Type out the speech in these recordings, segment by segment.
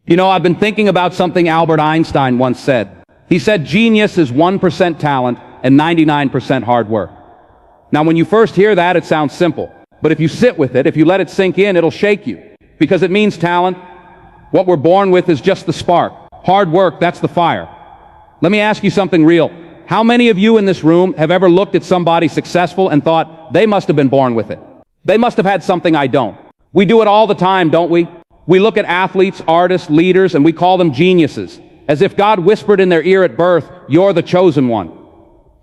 You know, I've been thinking about something Albert Einstein once said. He said genius is 1% talent and 99% hard work. Now, when you first hear that, it sounds simple. But if you sit with it, if you let it sink in, it'll shake you. Because it means talent. What we're born with is just the spark. Hard work, that's the fire. Let me ask you something real. How many of you in this room have ever looked at somebody successful and thought, they must have been born with it? They must have had something I don't. We do it all the time, don't we? We look at athletes, artists, leaders, and we call them geniuses, as if God whispered in their ear at birth, you're the chosen one.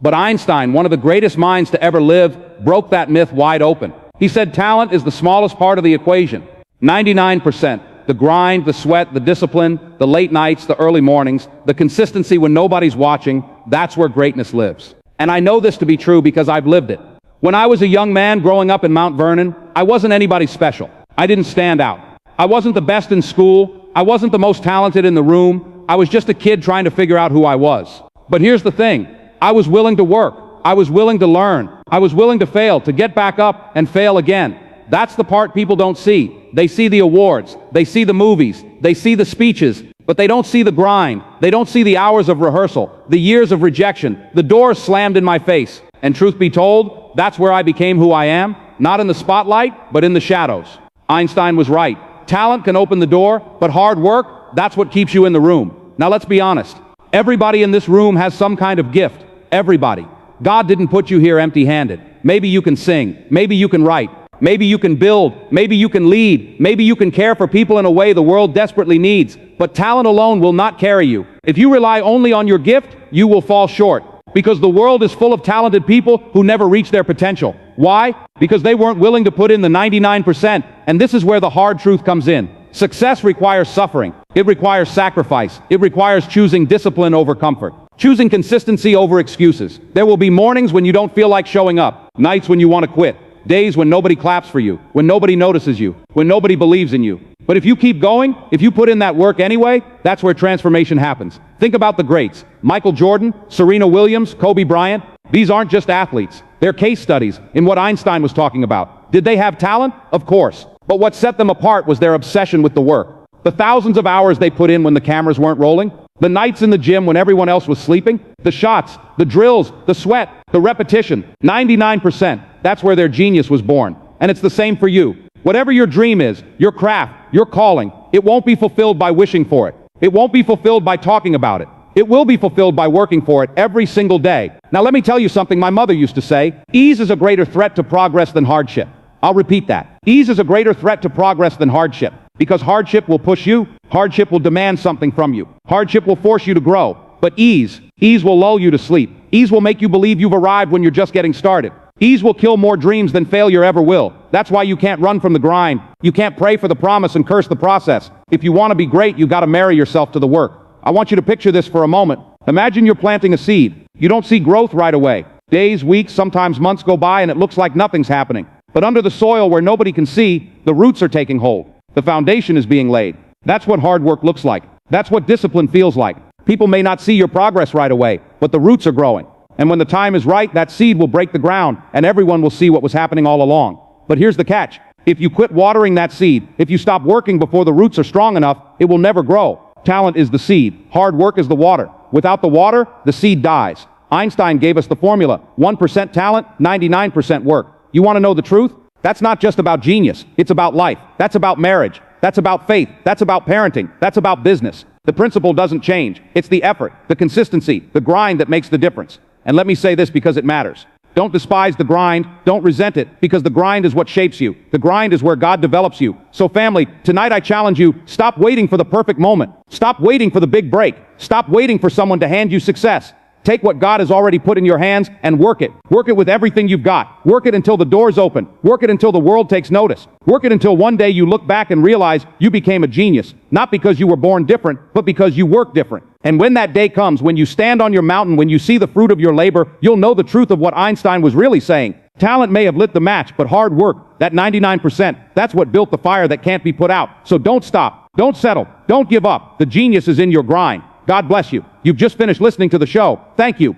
But Einstein, one of the greatest minds to ever live, broke that myth wide open. He said talent is the smallest part of the equation. 99%. The grind, the sweat, the discipline, the late nights, the early mornings, the consistency when nobody's watching, that's where greatness lives. And I know this to be true because I've lived it. When I was a young man growing up in Mount Vernon, I wasn't anybody special. I didn't stand out. I wasn't the best in school. I wasn't the most talented in the room. I was just a kid trying to figure out who I was. But here's the thing. I was willing to work. I was willing to learn. I was willing to fail, to get back up and fail again. That's the part people don't see. They see the awards. They see the movies. They see the speeches. But they don't see the grind. They don't see the hours of rehearsal, the years of rejection, the doors slammed in my face. And truth be told, that's where I became who I am, not in the spotlight, but in the shadows. Einstein was right. Talent can open the door, but hard work, that's what keeps you in the room. Now let's be honest. Everybody in this room has some kind of gift. Everybody. God didn't put you here empty-handed. Maybe you can sing. Maybe you can write. Maybe you can build. Maybe you can lead. Maybe you can care for people in a way the world desperately needs. But talent alone will not carry you. If you rely only on your gift, you will fall short. Because the world is full of talented people who never reach their potential. Why? Because they weren't willing to put in the 99%. And this is where the hard truth comes in. Success requires suffering. It requires sacrifice. It requires choosing discipline over comfort. Choosing consistency over excuses. There will be mornings when you don't feel like showing up. Nights when you want to quit. Days when nobody claps for you. When nobody notices you. When nobody believes in you. But if you keep going, if you put in that work anyway, that's where transformation happens. Think about the greats. Michael Jordan, Serena Williams, Kobe Bryant. These aren't just athletes. They're case studies in what Einstein was talking about. Did they have talent? Of course. But what set them apart was their obsession with the work. The thousands of hours they put in when the cameras weren't rolling. The nights in the gym when everyone else was sleeping. The shots, the drills, the sweat, the repetition. 99%. That's where their genius was born. And it's the same for you. Whatever your dream is, your craft, your calling, it won't be fulfilled by wishing for it. It won't be fulfilled by talking about it. It will be fulfilled by working for it every single day. Now let me tell you something my mother used to say. Ease is a greater threat to progress than hardship. I'll repeat that. Ease is a greater threat to progress than hardship. Because hardship will push you. Hardship will demand something from you. Hardship will force you to grow. But ease will lull you to sleep. Ease will make you believe you've arrived when you're just getting started. Ease will kill more dreams than failure ever will. That's why you can't run from the grind. You can't pray for the promise and curse the process. If you want to be great, you got to marry yourself to the work. I want you to picture this for a moment. Imagine you're planting a seed. You don't see growth right away. Days, weeks, sometimes months go by and it looks like nothing's happening. But under the soil where nobody can see, the roots are taking hold. The foundation is being laid. That's what hard work looks like. That's what discipline feels like. People may not see your progress right away, but the roots are growing. And when the time is right, that seed will break the ground and everyone will see what was happening all along. But here's the catch. If you quit watering that seed, if you stop working before the roots are strong enough, it will never grow. Talent is the seed. Hard work is the water. Without the water, the seed dies. Einstein gave us the formula. 1% talent, 99% work. You want to know the truth? That's not just about genius. It's about life. That's about marriage. That's about faith. That's about parenting. That's about business. The principle doesn't change. It's the effort, the consistency, the grind that makes the difference. And let me say this because it matters. Don't despise the grind. Don't resent it, because the grind is what shapes you. The grind is where God develops you. So family, tonight I challenge you, stop waiting for the perfect moment. Stop waiting for the big break. Stop waiting for someone to hand you success. Take what God has already put in your hands and work it. Work it with everything you've got. Work it until the doors open. Work it until the world takes notice. Work it until one day you look back and realize you became a genius. Not because you were born different, but because you worked different. And when that day comes, when you stand on your mountain, when you see the fruit of your labor, you'll know the truth of what Einstein was really saying. Talent may have lit the match, but hard work, that 99%, that's what built the fire that can't be put out. So don't stop. Don't settle. Don't give up. The genius is in your grind. God bless you. You've just finished listening to the show. Thank you.